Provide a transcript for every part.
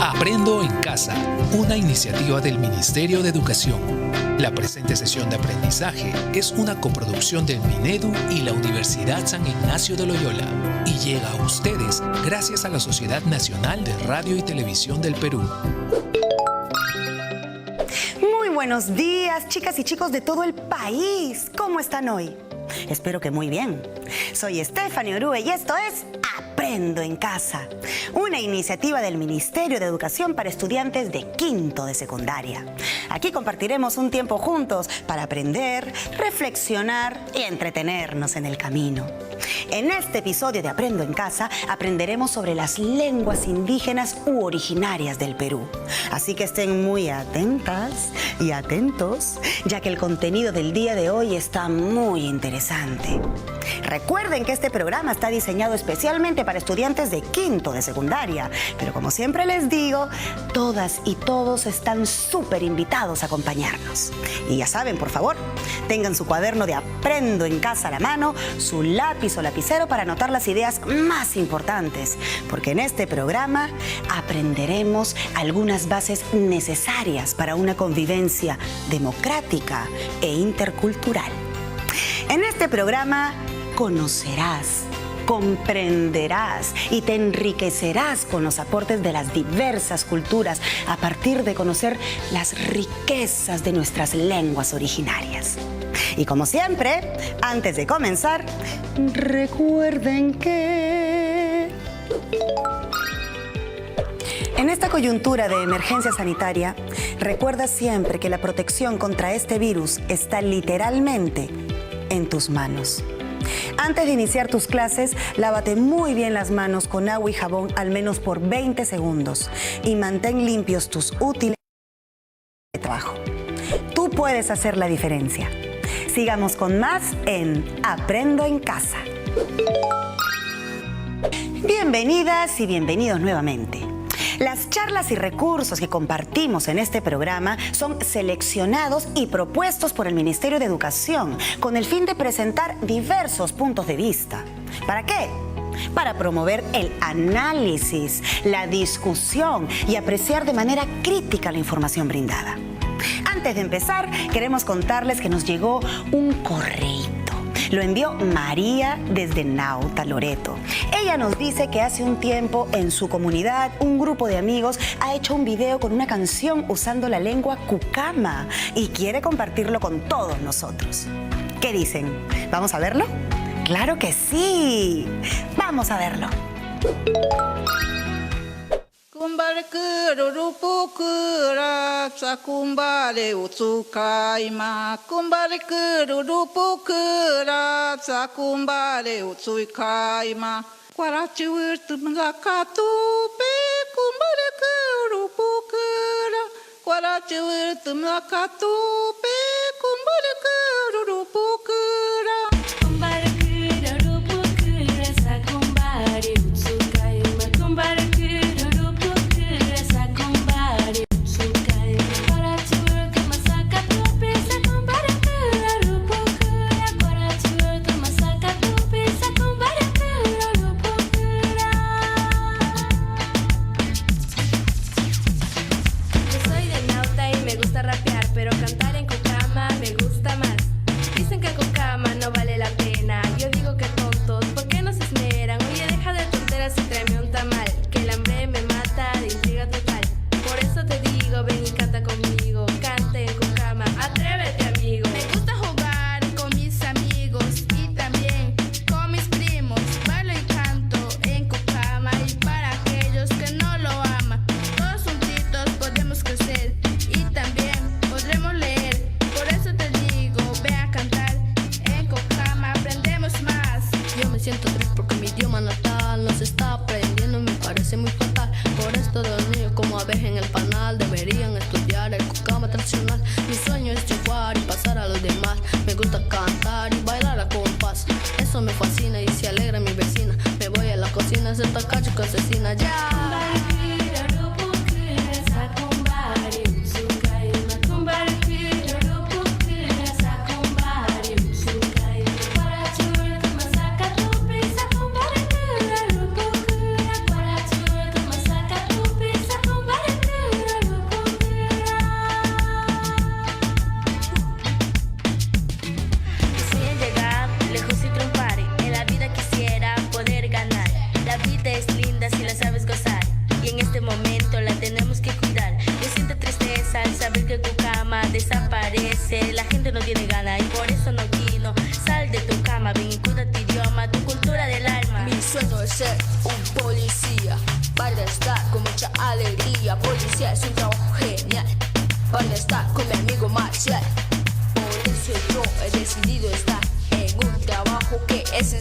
Aprendo en Casa, una iniciativa del Ministerio de Educación. La presente sesión de aprendizaje es una coproducción del Minedu y la Universidad San Ignacio de Loyola y llega a ustedes gracias a la Sociedad Nacional de Radio y Televisión del Perú. Muy buenos días, chicas y chicos de todo el país. ¿Cómo están hoy? Espero que muy bien. Soy Stephanie Orue y esto es Aprendo en Casa, una iniciativa del Ministerio de Educación para estudiantes de quinto de secundaria. Aquí compartiremos un tiempo juntos para aprender, reflexionar y entretenernos en el camino. En este episodio de Aprendo en Casa aprenderemos sobre las lenguas indígenas u originarias del Perú. Así que estén muy atentas y atentos, ya que el contenido del día de hoy está muy interesante. Recuerden que este programa está diseñado especialmente para estudiantes de quinto de secundaria, pero como siempre les digo, todas y todos están súper invitados a acompañarnos. Y ya saben, por favor, tengan su cuaderno de Aprendo en Casa a la mano, su lápiz o lapicero para anotar las ideas más importantes, porque en este programa aprenderemos algunas bases necesarias para una convivencia democrática e intercultural. En este programa conocerás, comprenderás y te enriquecerás con los aportes de las diversas culturas a partir de conocer las riquezas de nuestras lenguas originarias. Y como siempre, antes de comenzar, recuerden que en esta coyuntura de emergencia sanitaria, recuerda siempre que la protección contra este virus está literalmente en tus manos. Antes de iniciar tus clases, lávate muy bien las manos con agua y jabón al menos por 20 segundos y mantén limpios tus útiles de trabajo. Tú puedes hacer la diferencia. Sigamos con más en Aprendo en Casa. Bienvenidas y bienvenidos nuevamente. Las charlas y recursos que compartimos en este programa son seleccionados y propuestos por el Ministerio de Educación con el fin de presentar diversos puntos de vista. ¿Para qué? Para promover el análisis, la discusión y apreciar de manera crítica la información brindada. Antes de empezar, queremos contarles que nos llegó un correíto. Lo envió María desde Nauta, Loreto. Ella nos dice que hace un tiempo en su comunidad un grupo de amigos ha hecho un video con una canción usando la lengua cucama y quiere compartirlo con todos nosotros. ¿Qué dicen? ¿Vamos a verlo? ¡Claro que sí! ¡Vamos a verlo! Kumbare kururupu kura sakumbare utsukaima kumbare kururupu kura sakumbare utsukaima kwarachi wirtumlakatu pe kumbare kururupu kura kwarachi wirtumlakatu pe kumbare kururupu kura kumbare kururupu kura sakumbare utsukaima kumbare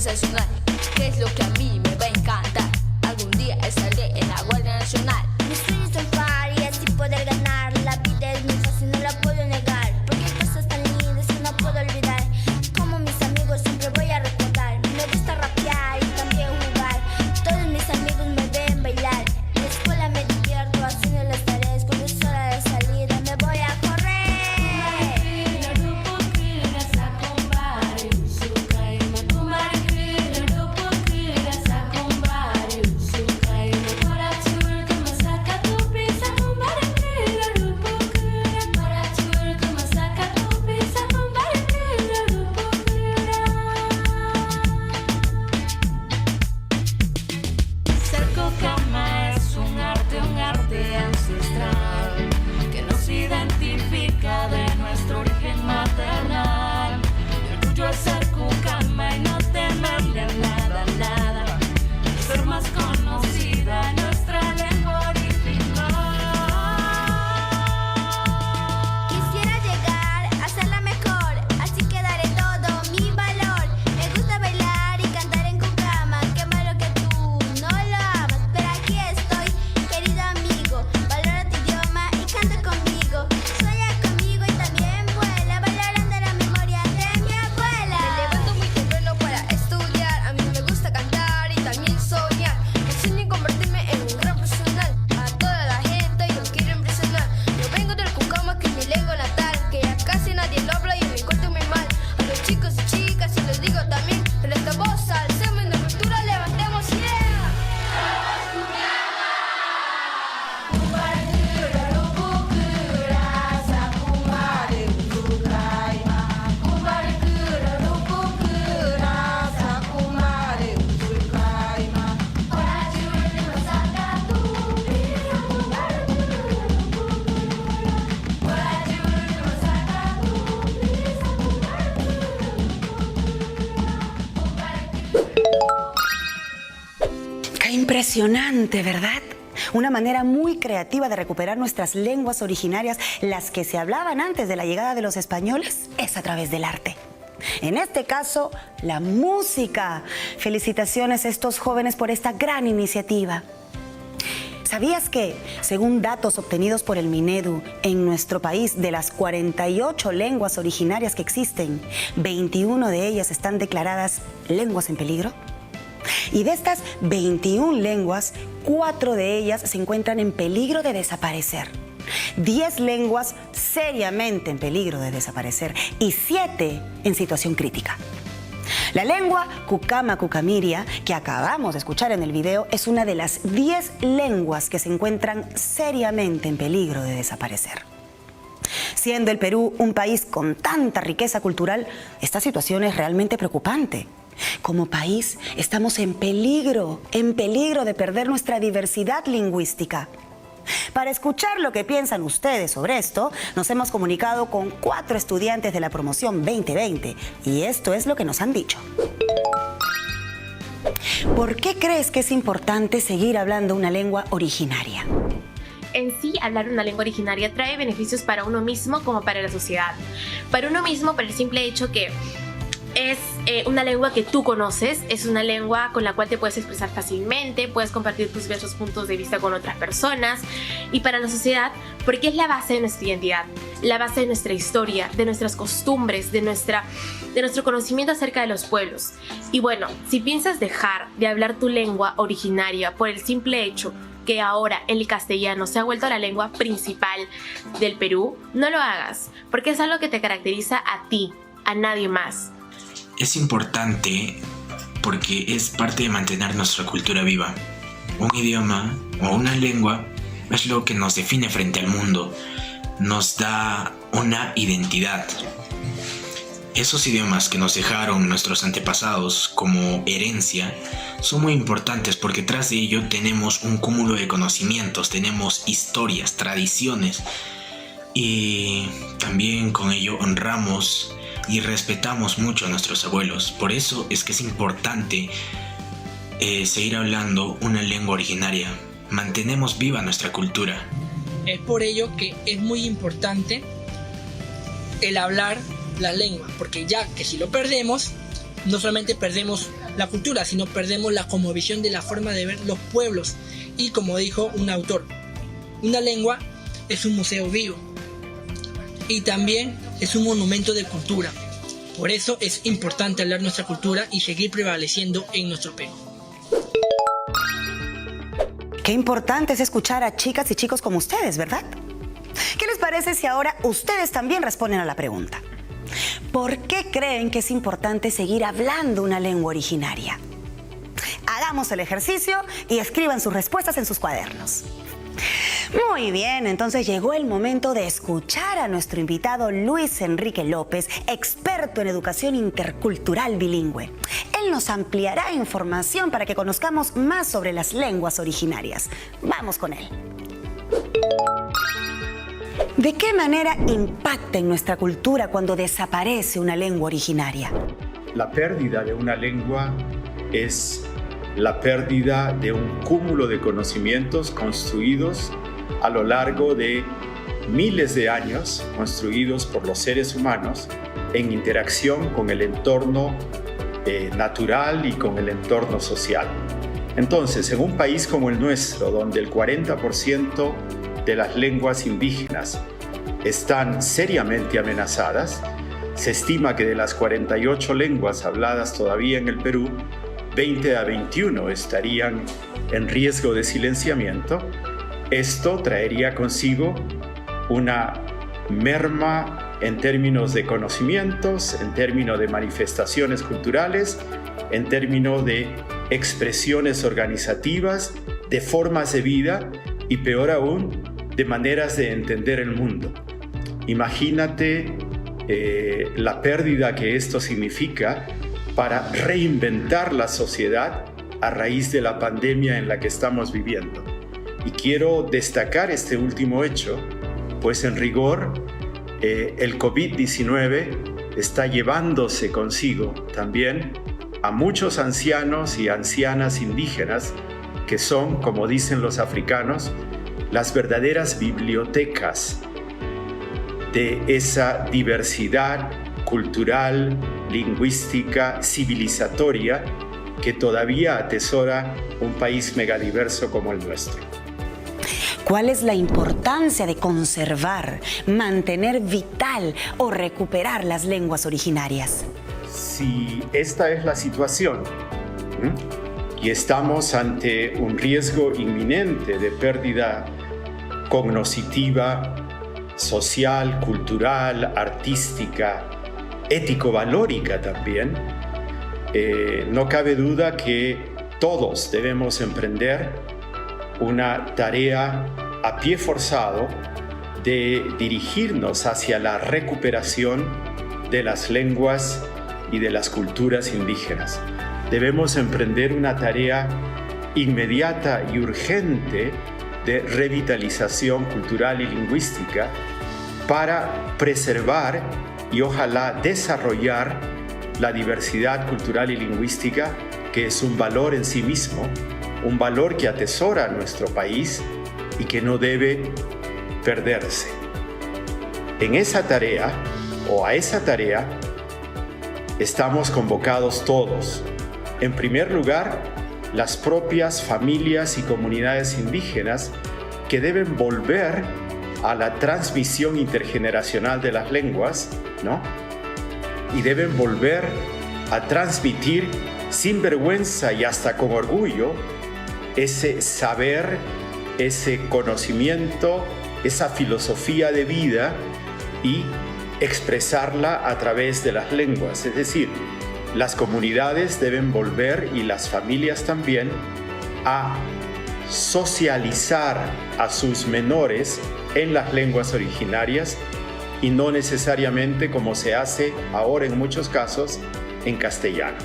sensacional, que es lo que a mí me va a encantar. Algún día estaré en la Guardia Nacional. Mis sueños son par y así poder ganar. La vida es muy fácil, no la puedo negar, porque hay cosas tan lindas que no puedo olvidar. Como mis amigos siempre voy a recordar. Me gusta rapear y también jugar. Todos mis amigos me ven bailar. En la escuela me divierto haciendo las tareas. Cuando es hora de salida me voy a correr. Ser Cucama es un arte ancestral que nos identifica de nuestro origen maternal. Mi orgullo es ser Cucama y no temerle a nada, nada. Ser más conocida nuestra lengua original. Quisiera llegar a ser la mejor, así que daré todo mi valor. Me gusta bailar y cantar en Cucama. Qué malo que tú no lo amas, pero aquí estoy, querido amigo. Valora tu idioma y canta conmigo. Sueña conmigo y también vuela, valorando la memoria de mi abuela. Me levanto muy temprano para estudiar. A mí me gusta cantar y también soñar. Me sueño en convertirme en un gran profesional. A toda la gente yo quiero impresionar. Yo vengo del Cucama, que es mi lengua natal, que ya casi nadie lo habla y me encuentro muy mal. A los chicos y chicas y les digo también, pero esta voz alcemos y la cultura levantemos, yeah. ¡Qué impresionante!, ¿verdad? Una manera muy creativa de recuperar nuestras lenguas originarias, las que se hablaban antes de la llegada de los españoles, es a través del arte. En este caso, la música. Felicitaciones a estos jóvenes por esta gran iniciativa. ¿Sabías que, según datos obtenidos por el Minedu, en nuestro país, de las 48 lenguas originarias que existen, 21 de ellas están declaradas lenguas en peligro? Y de estas 21 lenguas, 4 de ellas se encuentran en peligro de desaparecer. 10 lenguas seriamente en peligro de desaparecer y 7 en situación crítica. La lengua Cucama Cucamiria, que acabamos de escuchar en el video, es una de las 10 lenguas que se encuentran seriamente en peligro de desaparecer. Siendo el Perú un país con tanta riqueza cultural, esta situación es realmente preocupante. Como país, estamos en peligro de perder nuestra diversidad lingüística. Para escuchar lo que piensan ustedes sobre esto, nos hemos comunicado con 4 estudiantes de la promoción 2020 y esto es lo que nos han dicho. ¿Por qué crees que es importante seguir hablando una lengua originaria? En sí, hablar una lengua originaria trae beneficios para uno mismo como para la sociedad. Para uno mismo, por el simple hecho que es una lengua que tú conoces, es una lengua con la cual te puedes expresar fácilmente, puedes compartir tus diversos puntos de vista con otras personas. Y para la sociedad, porque es la base de nuestra identidad, la base de nuestra historia, de nuestras costumbres, de nuestro conocimiento acerca de los pueblos. Y bueno, si piensas dejar de hablar tu lengua originaria por el simple hecho que ahora el castellano se ha vuelto la lengua principal del Perú, no lo hagas, porque es algo que te caracteriza a ti, a nadie más. Es importante porque es parte de mantener nuestra cultura viva. Un idioma o una lengua es lo que nos define frente al mundo, nos da una identidad. Esos idiomas que nos dejaron nuestros antepasados como herencia son muy importantes porque tras de ello tenemos un cúmulo de conocimientos, tenemos historias, tradiciones y también con ello honramos y respetamos mucho a nuestros abuelos. Por eso es que es importante seguir hablando una lengua originaria. Mantenemos viva nuestra cultura. Es por ello que es muy importante el hablar la lengua, porque ya que si lo perdemos, no solamente perdemos la cultura, sino perdemos la cosmovisión de la forma de ver los pueblos. Y como dijo un autor, una lengua es un museo vivo y también es un monumento de cultura. Por eso es importante hablar nuestra cultura y seguir prevaleciendo en nuestro Perú. Qué importante es escuchar a chicas y chicos como ustedes, ¿verdad? ¿Qué les parece si ahora ustedes también responden a la pregunta? ¿Por qué creen que es importante seguir hablando una lengua originaria? Hagamos el ejercicio y escriban sus respuestas en sus cuadernos. Muy bien, entonces llegó el momento de escuchar a nuestro invitado Luis Enrique López, experto en educación intercultural bilingüe. Él nos ampliará información para que conozcamos más sobre las lenguas originarias. Vamos con él. ¿De qué manera impacta en nuestra cultura cuando desaparece una lengua originaria? La pérdida de una lengua es la pérdida de un cúmulo de conocimientos construidos a lo largo de miles de años, construidos por los seres humanos en interacción con el entorno natural y con el entorno social. Entonces, en un país como el nuestro, donde el 40% de las lenguas indígenas están seriamente amenazadas, se estima que de las 48 lenguas habladas todavía en el Perú, 20 a 21 estarían en riesgo de silenciamiento. Esto traería consigo una merma en términos de conocimientos, en términos de manifestaciones culturales, en términos de expresiones organizativas, de formas de vida y, peor aún, de maneras de entender el mundo. Imagínate la pérdida que esto significa para reinventar la sociedad a raíz de la pandemia en la que estamos viviendo. Y quiero destacar este último hecho, pues en rigor el COVID-19 está llevándose consigo también a muchos ancianos y ancianas indígenas que son, como dicen los africanos, las verdaderas bibliotecas de esa diversidad cultural, lingüística, civilizatoria que todavía atesora un país megadiverso como el nuestro. ¿Cuál es la importancia de conservar, mantener vital o recuperar las lenguas originarias? Si esta es la situación y estamos ante un riesgo inminente de pérdida cognitiva, social, cultural, artística, ético-valórica también, no cabe duda que todos debemos emprender una tarea a pie forzado de dirigirnos hacia la recuperación de las lenguas y de las culturas indígenas. Debemos emprender una tarea inmediata y urgente de revitalización cultural y lingüística para preservar y ojalá desarrollar la diversidad cultural y lingüística, que es un valor en sí mismo, un valor que atesora nuestro país y que no debe perderse. En esa tarea, o a esa tarea, estamos convocados todos. En primer lugar, las propias familias y comunidades indígenas que deben volver a la transmisión intergeneracional de las lenguas, ¿no? Y deben volver a transmitir sin vergüenza y hasta con orgullo ese saber, ese conocimiento, esa filosofía de vida y expresarla a través de las lenguas. Es decir, las comunidades deben volver, y las familias también, a socializar a sus menores en las lenguas originarias y no necesariamente, como se hace ahora en muchos casos, en castellano.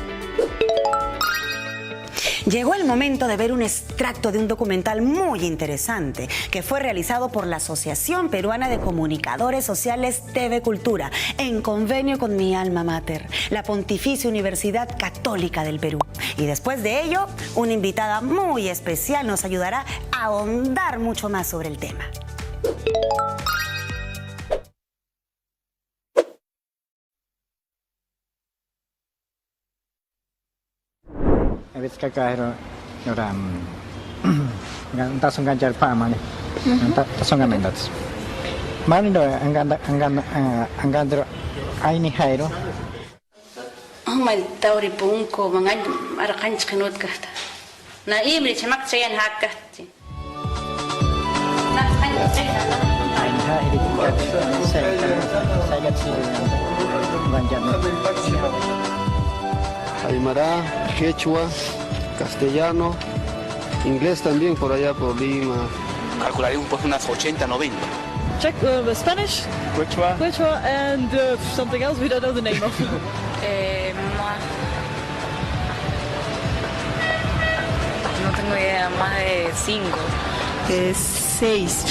Llegó el momento de ver un extracto de un documental muy interesante que fue realizado por la Asociación Peruana de Comunicadores Sociales TV Cultura en convenio con mi alma mater, la Pontificia Universidad Católica del Perú. Y después de ello, una invitada muy especial nos ayudará a ahondar mucho más sobre el tema. Aymara, quechua, castellano, inglés también por allá por Lima. Calcularé unas 80, 90. Check Spanish, Quechua, and something else we don't know the name of. No tengo idea, más de 5. 6.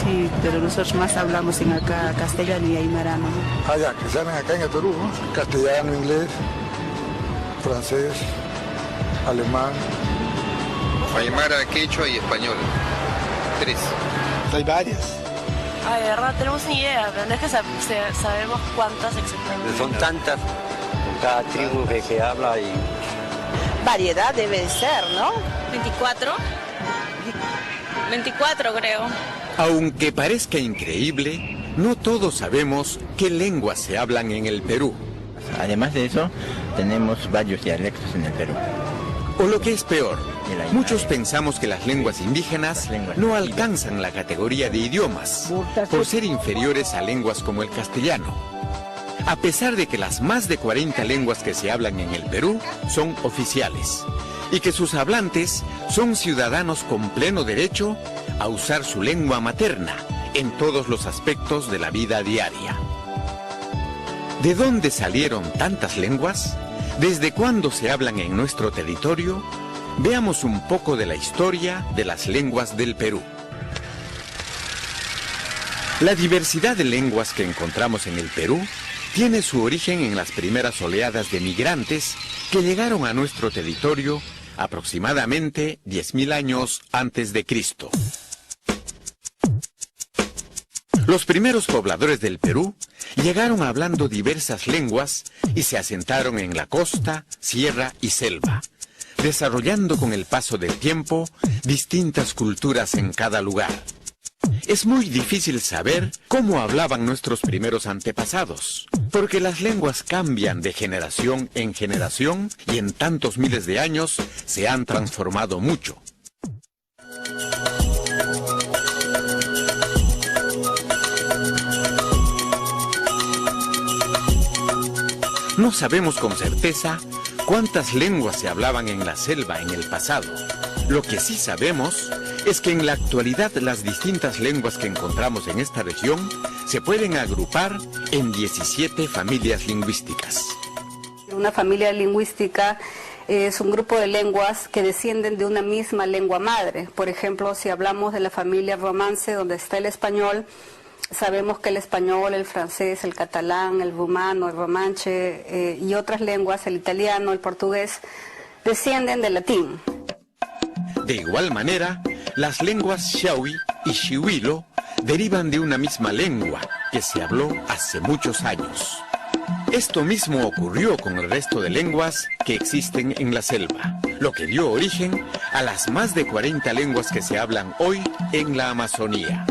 Sí, pero nosotros más hablamos en acá castellano y aymara, ¿no? Allá, que salen acá en el Perú, ¿no? Castellano, inglés, francés, alemán. Aymara, quechua y español. 3. Hay varias. Ay, de verdad, tenemos ni idea, pero no es que sabemos cuántas exactamente. Son tantas, cada tribu que habla y... Variedad debe ser, ¿no? 24. 24 creo. Aunque parezca increíble, no todos sabemos qué lenguas se hablan en el Perú. Además de eso, tenemos varios dialectos en el Perú. O lo que es peor, muchos pensamos que las lenguas indígenas no alcanzan la categoría de idiomas, por ser inferiores a lenguas como el castellano. A pesar de que las más de 40 lenguas que se hablan en el Perú son oficiales, y que sus hablantes son ciudadanos con pleno derecho a usar su lengua materna en todos los aspectos de la vida diaria. ¿De dónde salieron tantas lenguas? ¿Desde cuándo se hablan en nuestro territorio? Veamos un poco de la historia de las lenguas del Perú. La diversidad de lenguas que encontramos en el Perú tiene su origen en las primeras oleadas de migrantes que llegaron a nuestro territorio aproximadamente 10.000 años antes de Cristo. Los primeros pobladores del Perú llegaron hablando diversas lenguas y se asentaron en la costa, sierra y selva, desarrollando con el paso del tiempo distintas culturas en cada lugar. Es muy difícil saber cómo hablaban nuestros primeros antepasados, porque las lenguas cambian de generación en generación y en tantos miles de años se han transformado mucho. No sabemos con certeza cuántas lenguas se hablaban en la selva en el pasado. Lo que sí sabemos es que en la actualidad las distintas lenguas que encontramos en esta región se pueden agrupar en 17 familias lingüísticas. Una familia lingüística es un grupo de lenguas que descienden de una misma lengua madre. Por ejemplo, si hablamos de la familia romance, donde está el español, sabemos que el español, el francés, el catalán, el rumano, el romanche y otras lenguas, el italiano, el portugués, descienden del latín. De igual manera, las lenguas Shawi y Shiwilo derivan de una misma lengua que se habló hace muchos años. Esto mismo ocurrió con el resto de lenguas que existen en la selva, lo que dio origen a las más de 40 lenguas que se hablan hoy en la Amazonía.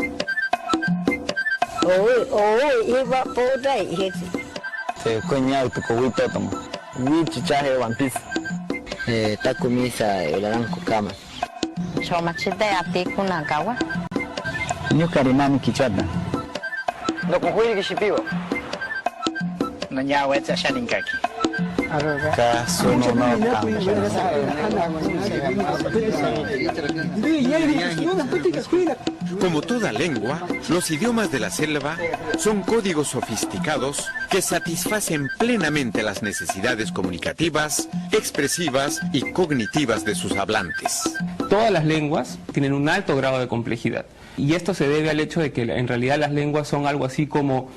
Como toda lengua, los idiomas de la selva son códigos sofisticados que satisfacen plenamente las necesidades comunicativas, expresivas y cognitivas de sus hablantes. Todas las lenguas tienen un alto grado de complejidad y esto se debe al hecho de que en realidad las lenguas son algo así como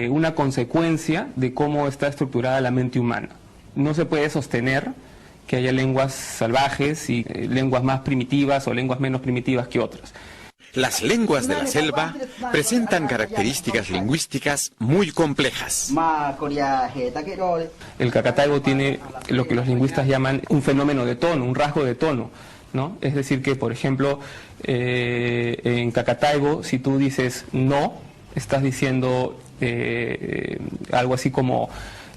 una consecuencia de cómo está estructurada la mente humana. No se puede sostener que haya lenguas salvajes y lenguas más primitivas o lenguas menos primitivas que otras. Las lenguas de la selva presentan características lingüísticas muy complejas. El cacataibo tiene lo que los lingüistas llaman un fenómeno de tono, un rasgo de tono, ¿no? Es decir que, por ejemplo, en cacataibo, si tú dices no, estás diciendo algo así como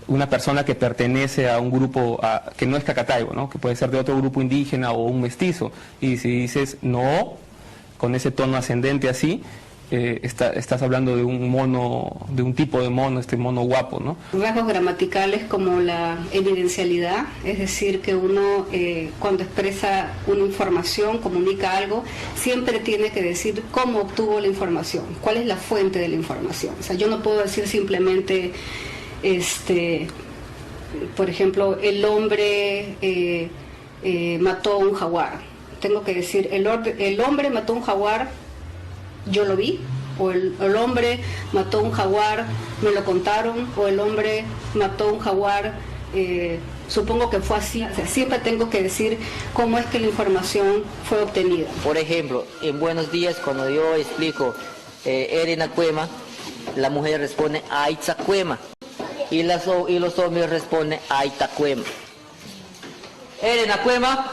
una persona que pertenece a un grupo que no es cacataibo, ¿no? Que puede ser de otro grupo indígena o un mestizo. Y si dices no, con ese tono ascendente así, estás hablando de un mono, de un tipo de mono, este mono guapo, ¿no? Rasgos gramaticales como la evidencialidad, es decir, que uno cuando expresa una información, comunica algo, siempre tiene que decir cómo obtuvo la información, cuál es la fuente de la información. O sea, yo no puedo decir simplemente, por ejemplo, el hombre mató a un jaguar. Tengo que decir, el hombre mató a un jaguar, yo lo vi, o el hombre mató a un jaguar, me lo contaron, o el hombre mató a un jaguar, supongo que fue así. O sea, siempre tengo que decir cómo es que la información fue obtenida. Por ejemplo, en Buenos Días, cuando yo explico Erenacuema, la mujer responde Aitzacuema, y los hombres responden Aitacuema. Erenacuema.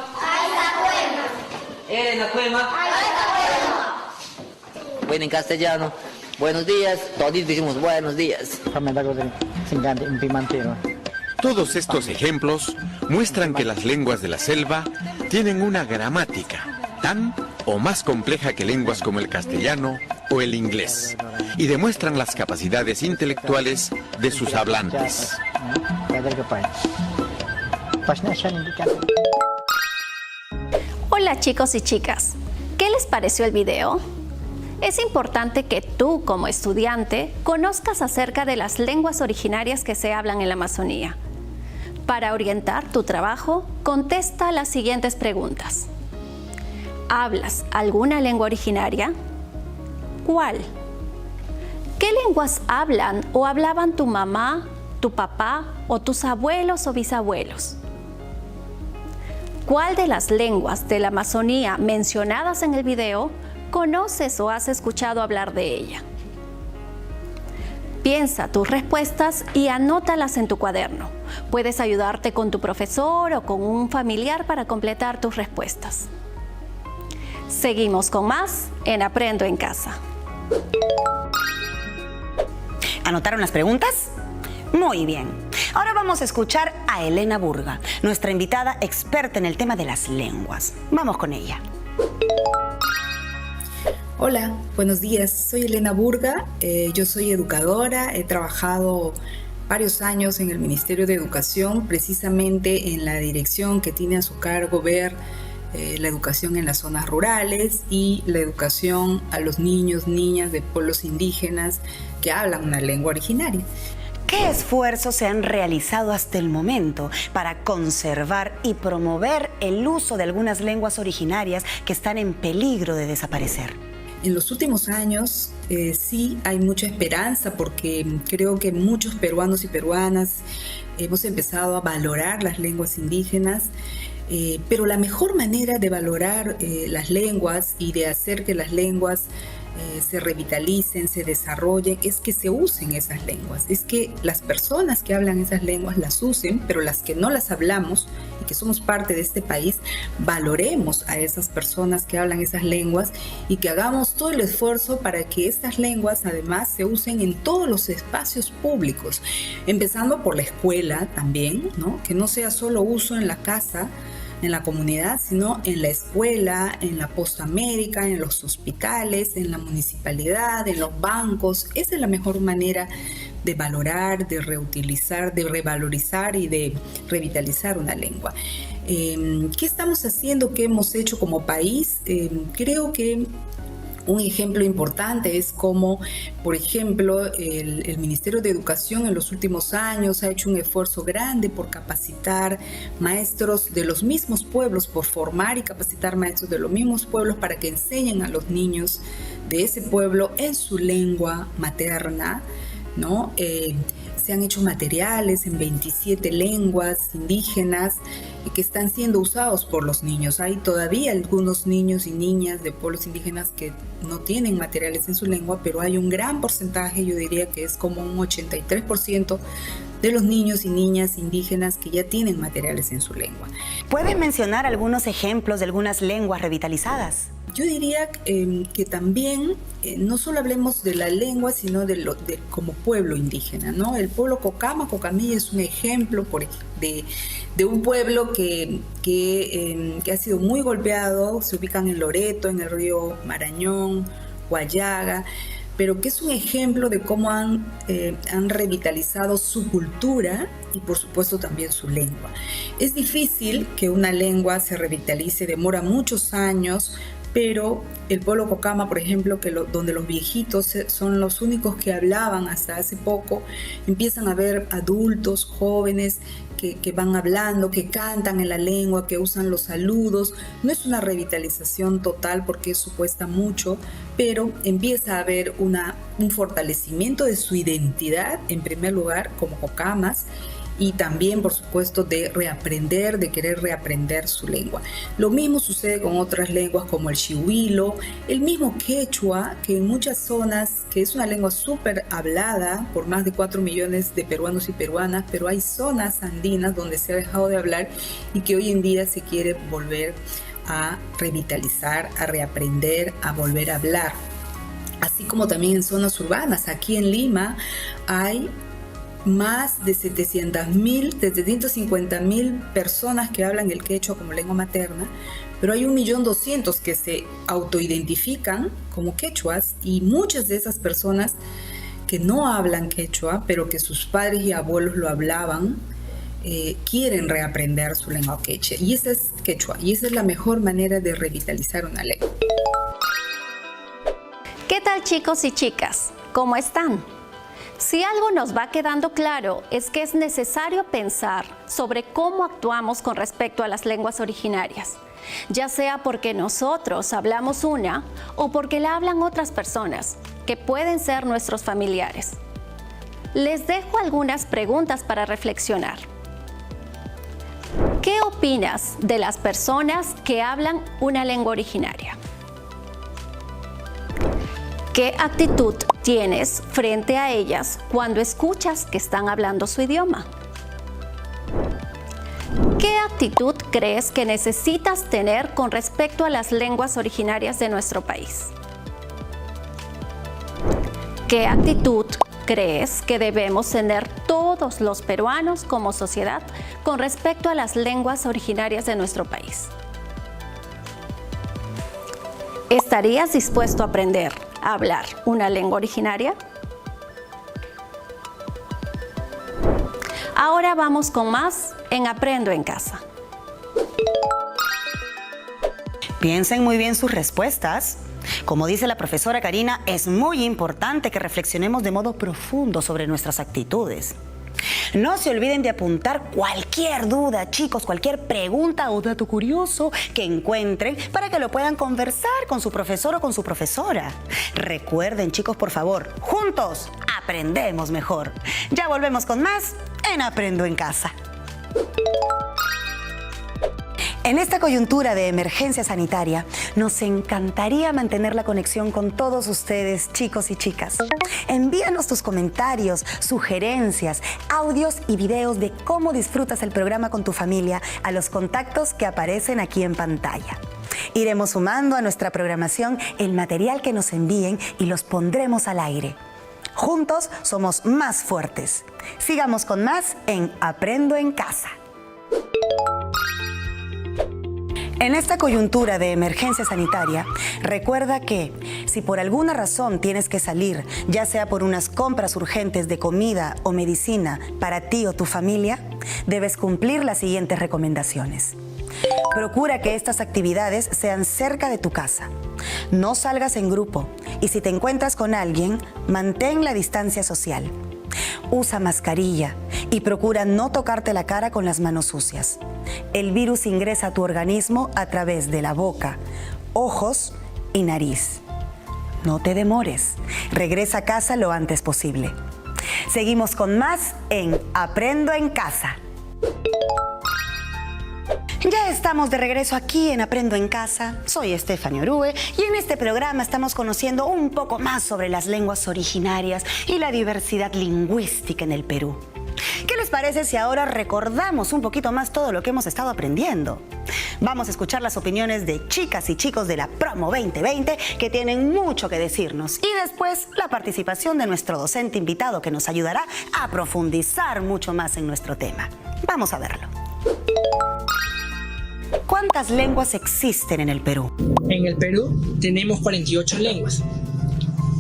Bueno, en castellano, buenos días, todos decimos buenos días. Todos estos ejemplos muestran que las lenguas de la selva tienen una gramática tan o más compleja que lenguas como el castellano o el inglés, y demuestran las capacidades intelectuales de sus hablantes. Hola chicos y chicas, ¿qué les pareció el video? Es importante que tú, como estudiante, conozcas acerca de las lenguas originarias que se hablan en la Amazonía. Para orientar tu trabajo, contesta las siguientes preguntas. ¿Hablas alguna lengua originaria? ¿Cuál? ¿Qué lenguas hablan o hablaban tu mamá, tu papá o tus abuelos o bisabuelos? ¿Cuál de las lenguas de la Amazonía mencionadas en el video conoces o has escuchado hablar de ella? Piensa tus respuestas y anótalas en tu cuaderno. Puedes ayudarte con tu profesor o con un familiar para completar tus respuestas. Seguimos con más en Aprendo en Casa. ¿Anotaron las preguntas? Muy bien. Ahora vamos a escuchar a Elena Burga, nuestra invitada experta en el tema de las lenguas. Vamos con ella. Hola, buenos días. Soy Elena Burga. Yo soy educadora. He trabajado varios años en el Ministerio de Educación, precisamente en la dirección que tiene a su cargo ver la educación en las zonas rurales y la educación a los niños, niñas de pueblos indígenas que hablan una lengua originaria. ¿Qué esfuerzos se han realizado hasta el momento para conservar y promover el uso de algunas lenguas originarias que están en peligro de desaparecer? En los últimos años sí hay mucha esperanza porque creo que muchos peruanos y peruanas hemos empezado a valorar las lenguas indígenas, pero la mejor manera de valorar las lenguas y de hacer que las lenguas se revitalicen, se desarrollen, es que se usen esas lenguas, es que las personas que hablan esas lenguas las usen, pero las que no las hablamos y que somos parte de este país, valoremos a esas personas que hablan esas lenguas y que hagamos todo el esfuerzo para que estas lenguas además se usen en todos los espacios públicos, empezando por la escuela también, ¿no? Que no sea solo uso en la casa, en la comunidad, sino en la escuela, en la Postamérica, en los hospitales, en la municipalidad, en los bancos. Esa es la mejor manera de valorar, de reutilizar, de revalorizar y de revitalizar una lengua. ¿Qué estamos haciendo? ¿Qué hemos hecho como país? Creo que un ejemplo importante es como, por ejemplo, el Ministerio de Educación en los últimos años ha hecho un esfuerzo grande por capacitar maestros de los mismos pueblos, por formar y capacitar maestros de los mismos pueblos para que enseñen a los niños de ese pueblo en su lengua materna, ¿no? se han hecho materiales en 27 lenguas indígenas que están siendo usados por los niños. Hay todavía algunos niños y niñas de pueblos indígenas que no tienen materiales en su lengua, pero hay un gran porcentaje, yo diría que es como un 83% de los niños y niñas indígenas que ya tienen materiales en su lengua. ¿Pueden mencionar algunos ejemplos de algunas lenguas revitalizadas? Yo diría que también no solo hablemos de la lengua, sino de como pueblo indígena, ¿no? El pueblo Cocama, Cocamilla es un ejemplo de un pueblo que ha sido muy golpeado. Se ubican en Loreto, en el río Marañón, Guayaga, pero que es un ejemplo de cómo han revitalizado su cultura y por supuesto también su lengua. Es difícil que una lengua se revitalice, demora muchos años, pero el pueblo Cocama, por ejemplo, donde los viejitos son los únicos que hablaban hasta hace poco, empiezan a ver adultos, jóvenes, que van hablando, que cantan en la lengua, que usan los saludos. No es una revitalización total porque eso cuesta mucho, pero empieza a haber un fortalecimiento de su identidad, en primer lugar, como Cocamas, y también, por supuesto, de querer reaprender su lengua. Lo mismo sucede con otras lenguas como el chihuilo, el mismo quechua, que en muchas zonas, que es una lengua súper hablada por más de 4 millones de peruanos y peruanas, pero hay zonas andinas donde se ha dejado de hablar y que hoy en día se quiere volver a revitalizar, a reaprender, a volver a hablar. Así como también en zonas urbanas. Aquí en Lima hay más de 750.000 personas que hablan el quechua como lengua materna, pero hay 1.200.000 que se autoidentifican como quechuas, y muchas de esas personas que no hablan quechua, pero que sus padres y abuelos lo hablaban, quieren reaprender su lengua quechua, y esa es la mejor manera de revitalizar una lengua. ¿Qué tal, chicos y chicas? ¿Cómo están? Si algo nos va quedando claro es que es necesario pensar sobre cómo actuamos con respecto a las lenguas originarias, ya sea porque nosotros hablamos una o porque la hablan otras personas, que pueden ser nuestros familiares. Les dejo algunas preguntas para reflexionar. ¿Qué opinas de las personas que hablan una lengua originaria? ¿Qué actitud tienes frente a ellas cuando escuchas que están hablando su idioma? ¿Qué actitud crees que necesitas tener con respecto a las lenguas originarias de nuestro país? ¿Qué actitud crees que debemos tener todos los peruanos como sociedad con respecto a las lenguas originarias de nuestro país? ¿Estarías dispuesto a aprender a hablar una lengua originaria? Ahora vamos con más en Aprendo en Casa. Piensen muy bien sus respuestas. Como dice la profesora Karina, es muy importante que reflexionemos de modo profundo sobre nuestras actitudes. No se olviden de apuntar cualquier duda, chicos, cualquier pregunta o dato curioso que encuentren para que lo puedan conversar con su profesor o con su profesora. Recuerden, chicos, por favor, juntos aprendemos mejor. Ya volvemos con más en Aprendo en Casa. En esta coyuntura de emergencia sanitaria, nos encantaría mantener la conexión con todos ustedes, chicos y chicas. Envíanos tus comentarios, sugerencias, audios y videos de cómo disfrutas el programa con tu familia a los contactos que aparecen aquí en pantalla. Iremos sumando a nuestra programación el material que nos envíen y los pondremos al aire. Juntos somos más fuertes. Sigamos con más en Aprendo en Casa. En esta coyuntura de emergencia sanitaria, recuerda que si por alguna razón tienes que salir, ya sea por unas compras urgentes de comida o medicina para ti o tu familia, debes cumplir las siguientes recomendaciones. Procura que estas actividades sean cerca de tu casa. No salgas en grupo y si te encuentras con alguien, mantén la distancia social. Usa mascarilla y procura no tocarte la cara con las manos sucias. El virus ingresa a tu organismo a través de la boca, ojos y nariz. No te demores. Regresa a casa lo antes posible. Seguimos con más en Aprendo en Casa. Ya estamos de regreso aquí en Aprendo en Casa. Soy Stephanie Orue y en este programa estamos conociendo un poco más sobre las lenguas originarias y la diversidad lingüística en el Perú. ¿Qué les parece si ahora recordamos un poquito más todo lo que hemos estado aprendiendo? Vamos a escuchar las opiniones de chicas y chicos de la Promo 2020 que tienen mucho que decirnos y después la participación de nuestro docente invitado que nos ayudará a profundizar mucho más en nuestro tema. Vamos a verlo. ¿Cuántas lenguas existen en el Perú? En el Perú tenemos 48 lenguas,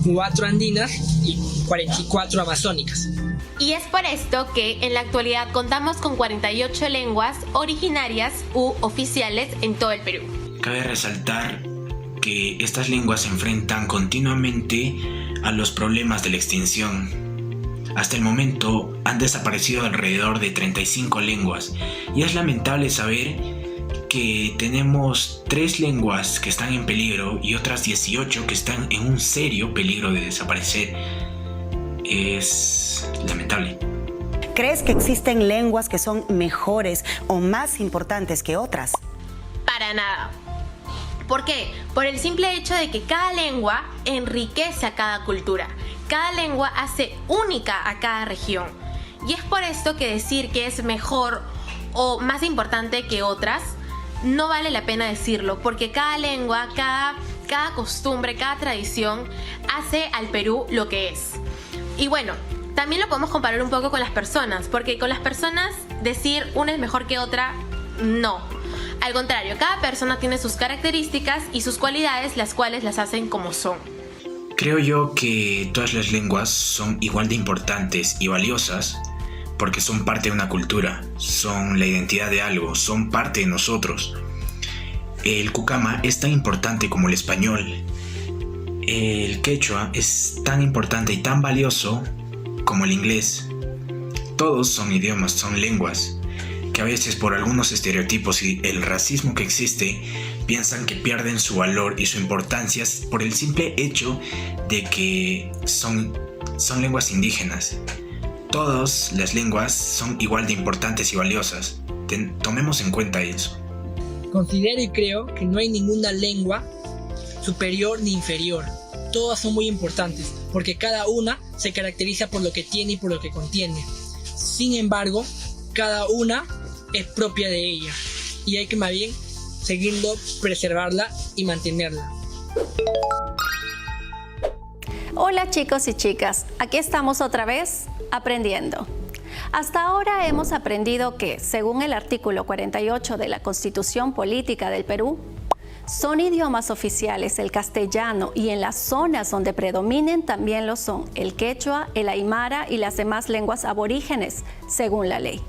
4 andinas y 44 amazónicas. Y es por esto que en la actualidad contamos con 48 lenguas originarias u oficiales en todo el Perú. Cabe resaltar que estas lenguas se enfrentan continuamente a los problemas de la extinción. Hasta el momento han desaparecido alrededor de 35 lenguas y es lamentable saber que tenemos 3 lenguas que están en peligro y otras 18 que están en un serio peligro de desaparecer. Es lamentable. ¿Crees que existen lenguas que son mejores o más importantes que otras? Para nada. ¿Por qué? Por el simple hecho de que cada lengua enriquece a cada cultura. Cada lengua hace única a cada región. Y es por esto que decir que es mejor o más importante que otras no vale la pena decirlo, porque cada lengua, cada costumbre, cada tradición hace al Perú lo que es. Y bueno, también lo podemos comparar un poco con las personas, porque con las personas decir una es mejor que otra, no. Al contrario, cada persona tiene sus características y sus cualidades, las cuales las hacen como son. Creo yo que todas las lenguas son igual de importantes y valiosas porque son parte de una cultura, son la identidad de algo, son parte de nosotros. El cucama es tan importante como el español. El quechua es tan importante y tan valioso como el inglés. Todos son idiomas, son lenguas, que a veces por algunos estereotipos y el racismo que existe, piensan que pierden su valor y su importancia por el simple hecho de que son lenguas indígenas. Todas las lenguas son igual de importantes y valiosas. Tomemos en cuenta eso. Considero y creo que no hay ninguna lengua superior ni inferior. Todas son muy importantes, porque cada una se caracteriza por lo que tiene y por lo que contiene. Sin embargo, cada una es propia de ella, y hay que más bien seguirlo, preservarla y mantenerla. Hola chicos y chicas, aquí estamos otra vez aprendiendo. Hasta ahora hemos aprendido que, según el artículo 48 de la Constitución Política del Perú, son idiomas oficiales el castellano y en las zonas donde predominen también lo son el quechua, el aymara y las demás lenguas aborígenes, según la ley.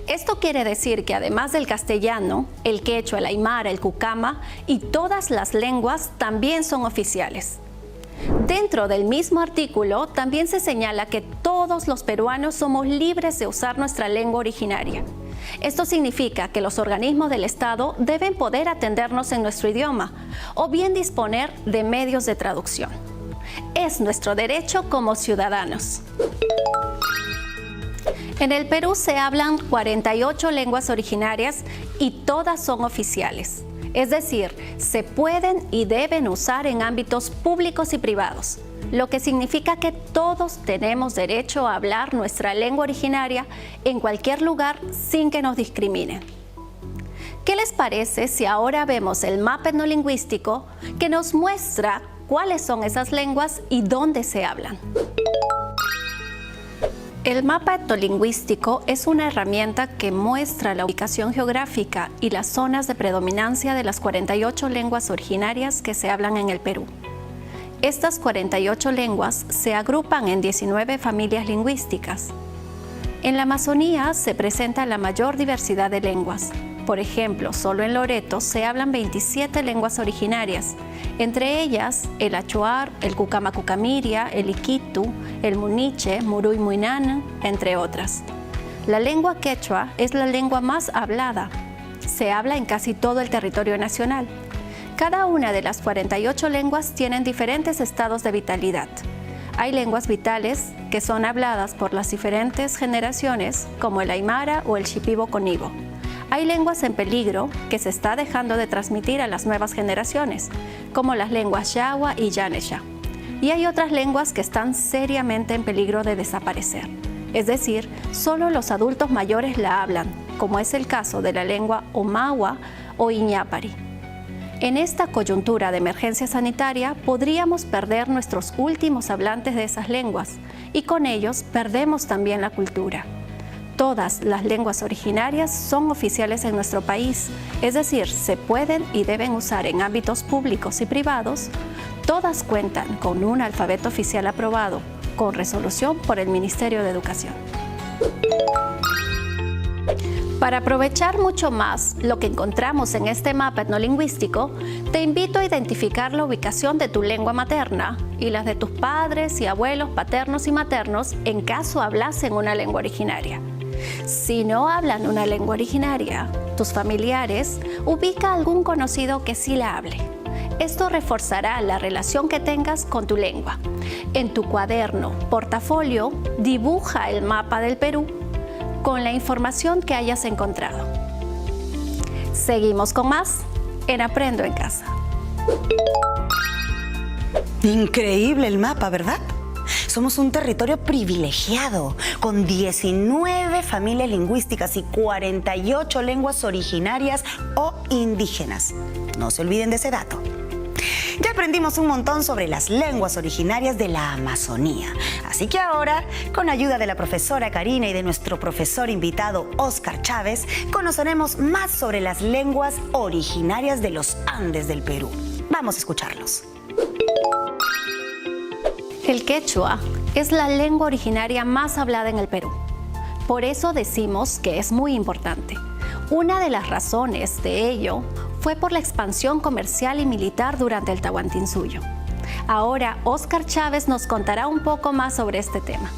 Esto quiere decir que además del castellano, el quechua, el aymara, el cucama y todas las lenguas también son oficiales. Dentro del mismo artículo también se señala que todos los peruanos somos libres de usar nuestra lengua originaria. Esto significa que los organismos del Estado deben poder atendernos en nuestro idioma o bien disponer de medios de traducción. Es nuestro derecho como ciudadanos. En el Perú se hablan 48 lenguas originarias y todas son oficiales. Es decir, se pueden y deben usar en ámbitos públicos y privados, lo que significa que todos tenemos derecho a hablar nuestra lengua originaria en cualquier lugar sin que nos discriminen. ¿Qué les parece si ahora vemos el mapa etnolingüístico que nos muestra cuáles son esas lenguas y dónde se hablan? El mapa etnolingüístico es una herramienta que muestra la ubicación geográfica y las zonas de predominancia de las 48 lenguas originarias que se hablan en el Perú. Estas 48 lenguas se agrupan en 19 familias lingüísticas. En la Amazonía se presenta la mayor diversidad de lenguas. Por ejemplo, solo en Loreto se hablan 27 lenguas originarias, entre ellas el achuar, el cucama-cucamiria, el iquitu, el muniche, muruy muinana, entre otras. La lengua quechua es la lengua más hablada. Se habla en casi todo el territorio nacional. Cada una de las 48 lenguas tienen diferentes estados de vitalidad. Hay lenguas vitales que son habladas por las diferentes generaciones, como el aymara o el shipibo-conibo. Hay lenguas en peligro que se está dejando de transmitir a las nuevas generaciones, como las lenguas yawa y yanesha. Y hay otras lenguas que están seriamente en peligro de desaparecer. Es decir, solo los adultos mayores la hablan, como es el caso de la lengua omawa o iñapari. En esta coyuntura de emergencia sanitaria podríamos perder nuestros últimos hablantes de esas lenguas y con ellos perdemos también la cultura. Todas las lenguas originarias son oficiales en nuestro país, es decir, se pueden y deben usar en ámbitos públicos y privados. Todas cuentan con un alfabeto oficial aprobado, con resolución por el Ministerio de Educación. Para aprovechar mucho más lo que encontramos en este mapa etnolingüístico, te invito a identificar la ubicación de tu lengua materna y las de tus padres y abuelos paternos y maternos en caso hablasen una lengua originaria. Si no hablan una lengua originaria, tus familiares, ubica a algún conocido que sí la hable. Esto reforzará la relación que tengas con tu lengua. En tu cuaderno, portafolio, dibuja el mapa del Perú con la información que hayas encontrado. Seguimos con más en Aprendo en Casa. Increíble el mapa, ¿verdad? Somos un territorio privilegiado, con 19 familias lingüísticas y 48 lenguas originarias o indígenas. No se olviden de ese dato. Ya aprendimos un montón sobre las lenguas originarias de la Amazonía. Así que ahora, con ayuda de la profesora Karina y de nuestro profesor invitado Óscar Chávez, conoceremos más sobre las lenguas originarias de los Andes del Perú. Vamos a escucharlos. El quechua es la lengua originaria más hablada en el Perú. Por eso decimos que es muy importante. Una de las razones de ello fue por la expansión comercial y militar durante el Tahuantinsuyo. Ahora, Óscar Chávez nos contará un poco más sobre este tema.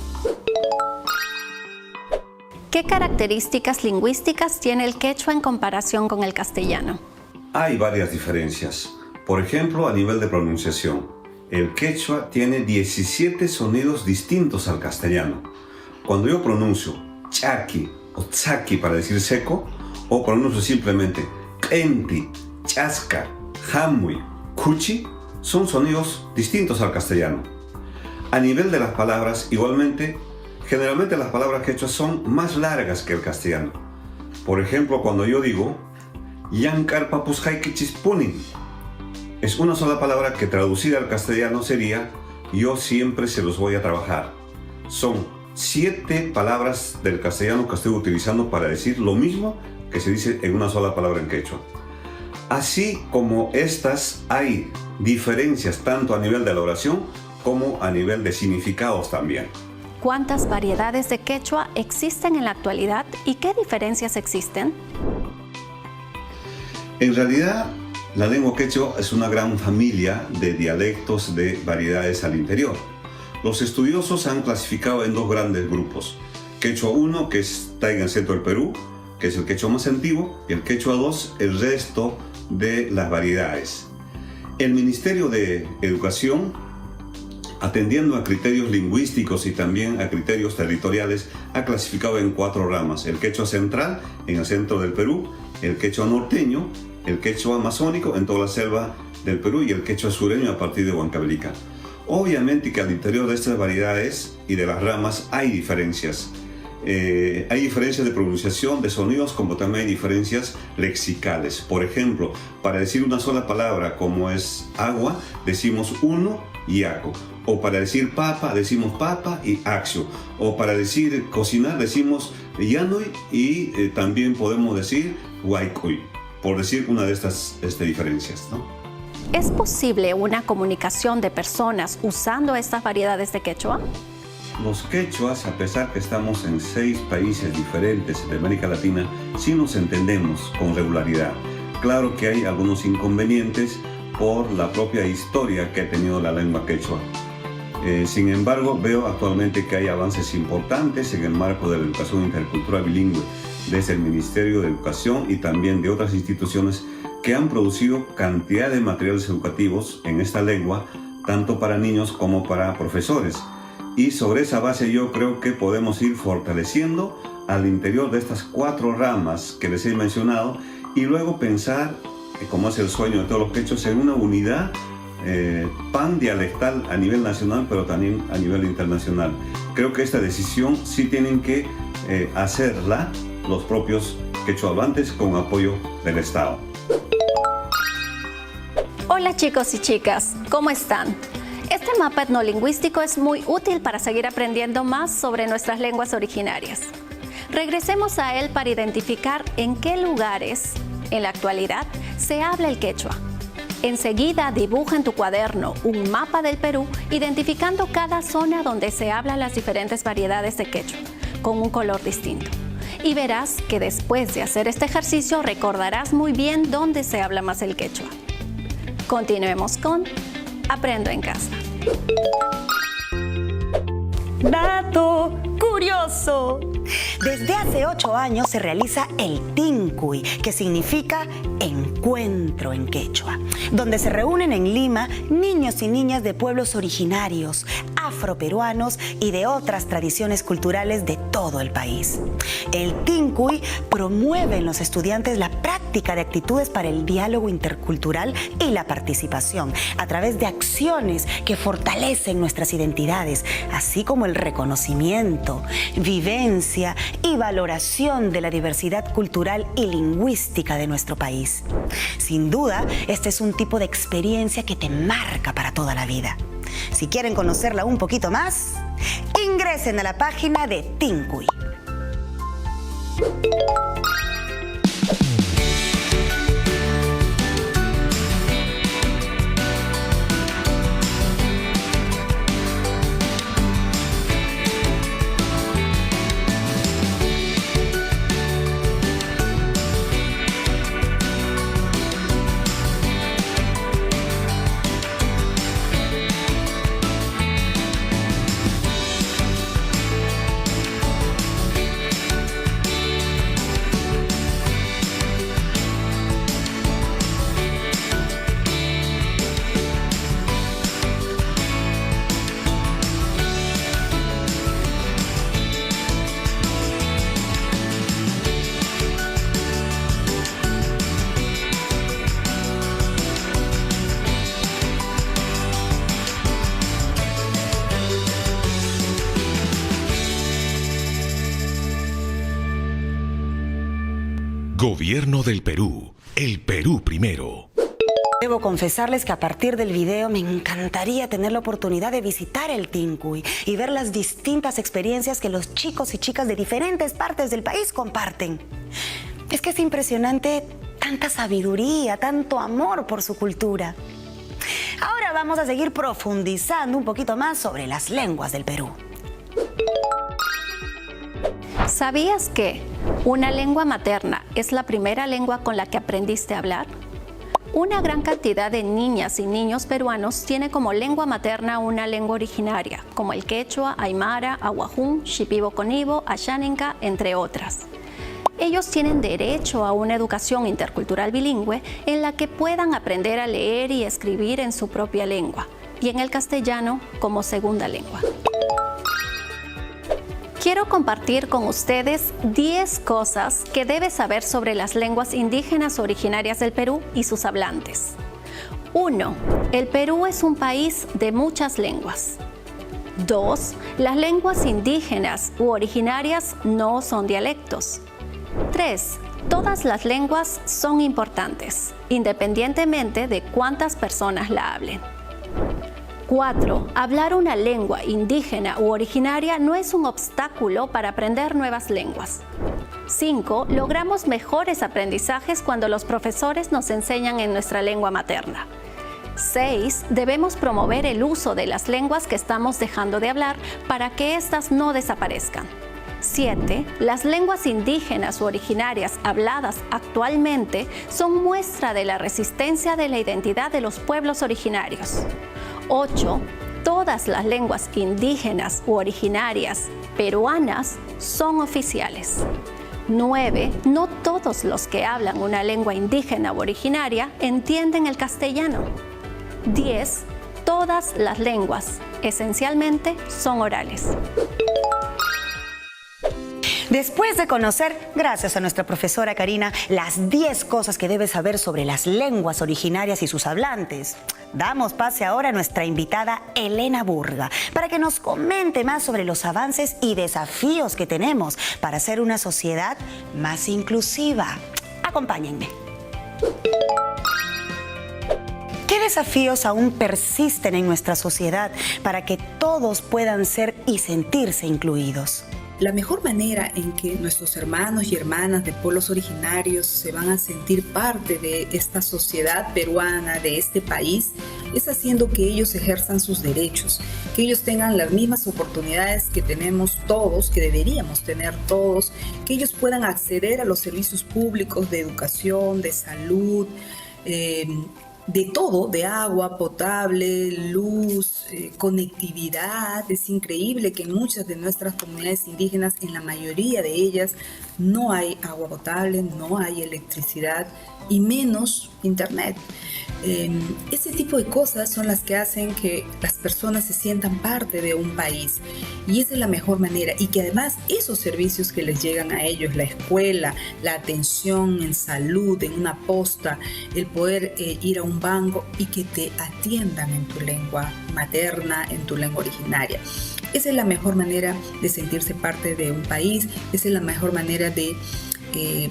¿Qué características lingüísticas tiene el quechua en comparación con el castellano? Hay varias diferencias. Por ejemplo, a nivel de pronunciación. El quechua tiene 17 sonidos distintos al castellano. Cuando yo pronuncio chaki o tsaki para decir seco, o pronuncio simplemente enti, chasca, jamui, cuchi, son sonidos distintos al castellano. A nivel de las palabras, igualmente, generalmente las palabras quechuas son más largas que el castellano. Por ejemplo, cuando yo digo yankar papusjaikichispunin, es una sola palabra que traducida al castellano sería yo siempre se los voy a trabajar. Son 7 palabras del castellano que estoy utilizando para decir lo mismo que se dice en una sola palabra en quechua. Así como estas, hay diferencias tanto a nivel de la oración como a nivel de significados también. ¿Cuántas variedades de quechua existen en la actualidad y qué diferencias existen? En realidad, la lengua quechua es una gran familia de dialectos de variedades al interior. Los estudiosos han clasificado en 2 grandes grupos. Quechua 1, que está en el centro del Perú, que es el quechua más antiguo, y el quechua 2, el resto de las variedades. El Ministerio de Educación, atendiendo a criterios lingüísticos y también a criterios territoriales, ha clasificado en 4 ramas. El quechua central, en el centro del Perú, el quechua norteño, el quechua amazónico en toda la selva del Perú y el quechua sureño a partir de Huancavelica. Obviamente que al interior de estas variedades y de las ramas hay diferencias. Hay diferencias de pronunciación, de sonidos, como también hay diferencias lexicales. Por ejemplo, para decir una sola palabra como es agua, decimos uno y aco. O para decir papa, decimos papa y axio. O para decir cocinar, decimos yanui y también podemos decir huaycuy, por decir una de estas diferencias, ¿no? ¿Es posible una comunicación de personas usando estas variedades de quechua? Los quechuas, a pesar que estamos en 6 países diferentes de América Latina, sí nos entendemos con regularidad. Claro que hay algunos inconvenientes por la propia historia que ha tenido la lengua quechua. Sin embargo, veo actualmente que hay avances importantes en el marco de la educación intercultural bilingüe desde el Ministerio de Educación y también de otras instituciones que han producido cantidad de materiales educativos en esta lengua, tanto para niños como para profesores. Y sobre esa base yo creo que podemos ir fortaleciendo al interior de estas 4 ramas que les he mencionado y luego pensar, como es el sueño de todos los quechos, en una unidad pandialectal a nivel nacional, pero también a nivel internacional. Creo que esta decisión sí tienen que hacerla los propios quechohablantes con apoyo del Estado. Hola chicos y chicas, ¿cómo están? Este mapa etnolingüístico es muy útil para seguir aprendiendo más sobre nuestras lenguas originarias. Regresemos a él para identificar en qué lugares, en la actualidad, se habla el quechua. Enseguida dibuja en tu cuaderno un mapa del Perú identificando cada zona donde se hablan las diferentes variedades de quechua, con un color distinto. Y verás que después de hacer este ejercicio recordarás muy bien dónde se habla más el quechua. Continuemos con Aprendo en Casa. Dato curioso. Desde hace 8 años se realiza el Tincuy, que significa encuentro en quechua, donde se reúnen en Lima niños y niñas de pueblos originarios, afroperuanos y de otras tradiciones culturales de todo el país. El Tincuy promueve en los estudiantes la práctica de actitudes para el diálogo intercultural y la participación a través de acciones que fortalecen nuestras identidades, así como el reconocimiento, vivencia y valoración de la diversidad cultural y lingüística de nuestro país. Sin duda, este es un tipo de experiencia que te marca para toda la vida. Si quieren conocerla un poquito más, ingresen a la página de Tincuy. Gobierno del Perú, el Perú primero. Debo confesarles que a partir del video me encantaría tener la oportunidad de visitar el Tincuy y ver las distintas experiencias que los chicos y chicas de diferentes partes del país comparten. Es que es impresionante tanta sabiduría, tanto amor por su cultura. Ahora vamos a seguir profundizando un poquito más sobre las lenguas del Perú. ¿Sabías que una lengua materna es la primera lengua con la que aprendiste a hablar? Una gran cantidad de niñas y niños peruanos tiene como lengua materna una lengua originaria, como el quechua, aymara, ahuajún, shipibo-conibo, ashaninka, entre otras. Ellos tienen derecho a una educación intercultural bilingüe en la que puedan aprender a leer y escribir en su propia lengua y en el castellano como segunda lengua. Quiero compartir con ustedes 10 cosas que debes saber sobre las lenguas indígenas originarias del Perú y sus hablantes. 1. El Perú es un país de muchas lenguas. 2. Las lenguas indígenas u originarias no son dialectos. 3. Todas las lenguas son importantes, independientemente de cuántas personas la hablen. 4. Hablar una lengua indígena u originaria no es un obstáculo para aprender nuevas lenguas. 5. Logramos mejores aprendizajes cuando los profesores nos enseñan en nuestra lengua materna. 6. Debemos promover el uso de las lenguas que estamos dejando de hablar para que éstas no desaparezcan. 7. Las lenguas indígenas u originarias habladas actualmente son muestra de la resistencia de la identidad de los pueblos originarios. 8. Todas las lenguas indígenas u originarias peruanas son oficiales. 9. No todos los que hablan una lengua indígena u originaria entienden el castellano. 10. todas las lenguas, esencialmente son orales. Después de conocer, gracias a nuestra profesora Karina, las 10 cosas que debes saber sobre las lenguas originarias y sus hablantes, damos pase ahora a nuestra invitada Elena Burga para que nos comente más sobre los avances y desafíos que tenemos para hacer una sociedad más inclusiva. Acompáñenme. ¿Qué desafíos aún persisten en nuestra sociedad para que todos puedan ser y sentirse incluidos? La mejor manera en que nuestros hermanos y hermanas de pueblos originarios se van a sentir parte de esta sociedad peruana, de este país, es haciendo que ellos ejerzan sus derechos, que ellos tengan las mismas oportunidades que tenemos todos, que deberíamos tener todos, que ellos puedan acceder a los servicios públicos de educación, de salud, de todo, de agua potable, luz, conectividad. Es increíble que en muchas de nuestras comunidades indígenas, en la mayoría de ellas, no hay agua potable, no hay electricidad y menos internet. Ese tipo de cosas son las que hacen que las personas se sientan parte de un país, y esa es la mejor manera, y que además esos servicios que les llegan a ellos, la escuela, la atención en salud, en una posta, el poder ir a un banco y que te atiendan en tu lengua materna, en tu lengua originaria. Esa es la mejor manera de sentirse parte de un país, esa es la mejor manera de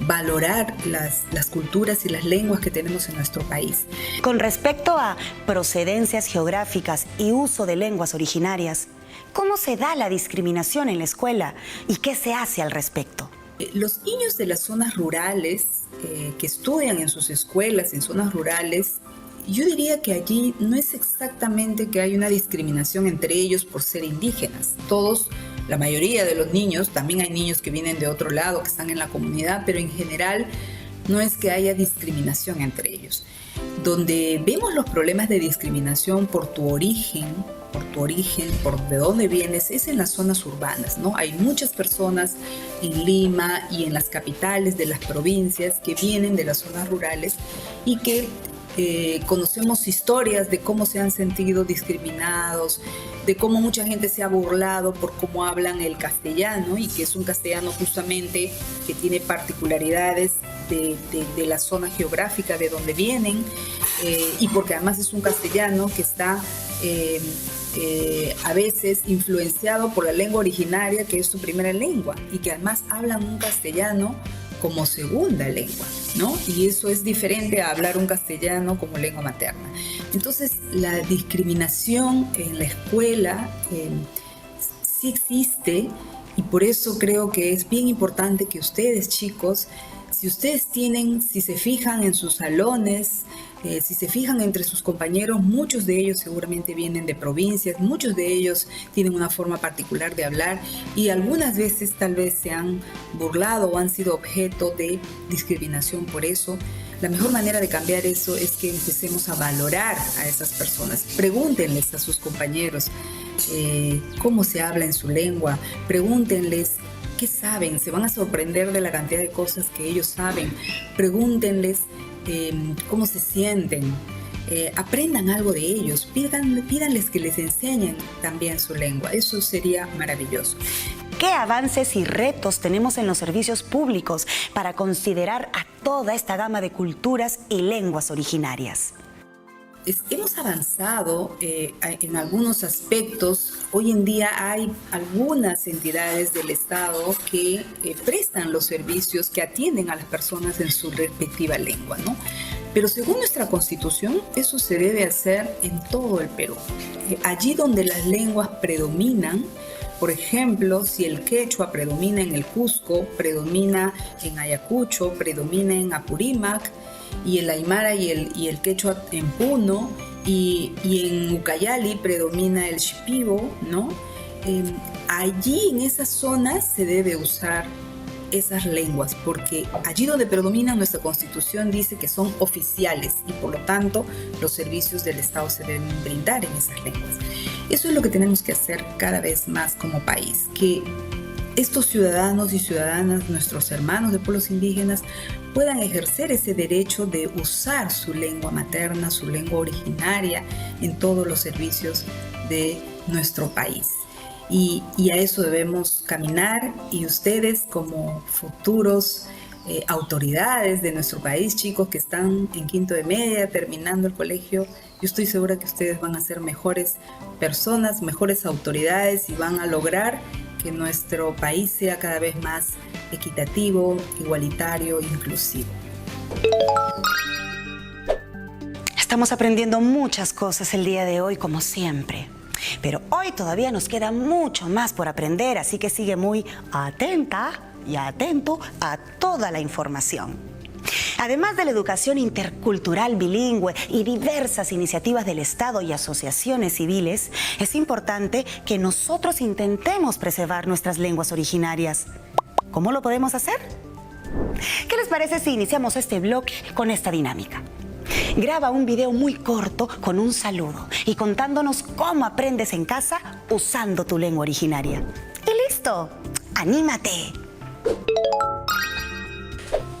valorar las culturas y las lenguas que tenemos en nuestro país. Con respecto a procedencias geográficas y uso de lenguas originarias, ¿cómo se da la discriminación en la escuela y qué se hace al respecto? Los niños de las zonas rurales que estudian en sus escuelas, en zonas rurales, yo diría que allí no es exactamente que hay una discriminación entre ellos por ser indígenas. La mayoría de los niños, también hay niños que vienen de otro lado, que están en la comunidad, pero en general no es que haya discriminación entre ellos. Donde vemos los problemas de discriminación por tu origen, por de dónde vienes, es en las zonas urbanas, ¿no? Hay muchas personas en Lima y en las capitales de las provincias que vienen de las zonas rurales y que conocemos historias de cómo se han sentido discriminados, de cómo mucha gente se ha burlado por cómo hablan el castellano, y que es un castellano justamente que tiene particularidades de la zona geográfica de donde vienen, y porque además es un castellano que está a veces influenciado por la lengua originaria, que es su primera lengua, y que además hablan un castellano como segunda lengua, ¿no? Y eso es diferente a hablar un castellano como lengua materna. Entonces, la discriminación en la escuela sí existe, y por eso creo que es bien importante que ustedes, chicos, si se fijan en sus salones, si se fijan entre sus compañeros, muchos de ellos seguramente vienen de provincias, muchos de ellos tienen una forma particular de hablar, y algunas veces tal vez se han burlado o han sido objeto de discriminación por eso. La mejor manera de cambiar eso es que empecemos a valorar a esas personas. Pregúntenles a sus compañeros cómo se habla en su lengua, pregúntenles qué saben, se van a sorprender de la cantidad de cosas que ellos saben. Pregúntenles cómo se sienten, aprendan algo de ellos, pídanles que les enseñen también su lengua. Eso sería maravilloso. ¿Qué avances y retos tenemos en los servicios públicos para considerar a toda esta gama de culturas y lenguas originarias? Hemos avanzado en algunos aspectos. Hoy en día hay algunas entidades del Estado que prestan los servicios, que atienden a las personas en su respectiva lengua, ¿no? Pero según nuestra Constitución, eso se debe hacer en todo el Perú. Allí donde las lenguas predominan, por ejemplo, si el quechua predomina en el Cusco, predomina en Ayacucho, predomina en Apurímac, y el aymara y el quechua en Puno, y en Ucayali predomina el shipibo, ¿no? Allí en esas zonas se debe usar esas lenguas, porque allí donde predominan, nuestra Constitución dice que son oficiales, y por lo tanto los servicios del Estado se deben brindar en esas lenguas. Eso es lo que tenemos que hacer cada vez más como país, que estos ciudadanos y ciudadanas, nuestros hermanos de pueblos indígenas, puedan ejercer ese derecho de usar su lengua materna, su lengua originaria en todos los servicios de nuestro país. Y a eso debemos caminar, y ustedes como futuros autoridades de nuestro país, chicos que están en quinto de media, terminando el colegio, yo estoy segura que ustedes van a ser mejores personas, mejores autoridades, y van a lograr que nuestro país sea cada vez más equitativo, igualitario e inclusivo. Estamos aprendiendo muchas cosas el día de hoy, como siempre. Pero hoy todavía nos queda mucho más por aprender, así que sigue muy atenta y atento a toda la información. Además de la educación intercultural bilingüe y diversas iniciativas del Estado y asociaciones civiles, es importante que nosotros intentemos preservar nuestras lenguas originarias. ¿Cómo lo podemos hacer? ¿Qué les parece si iniciamos este bloque con esta dinámica? Graba un video muy corto con un saludo y contándonos cómo aprendes en casa usando tu lengua originaria. ¡Y listo! ¡Anímate!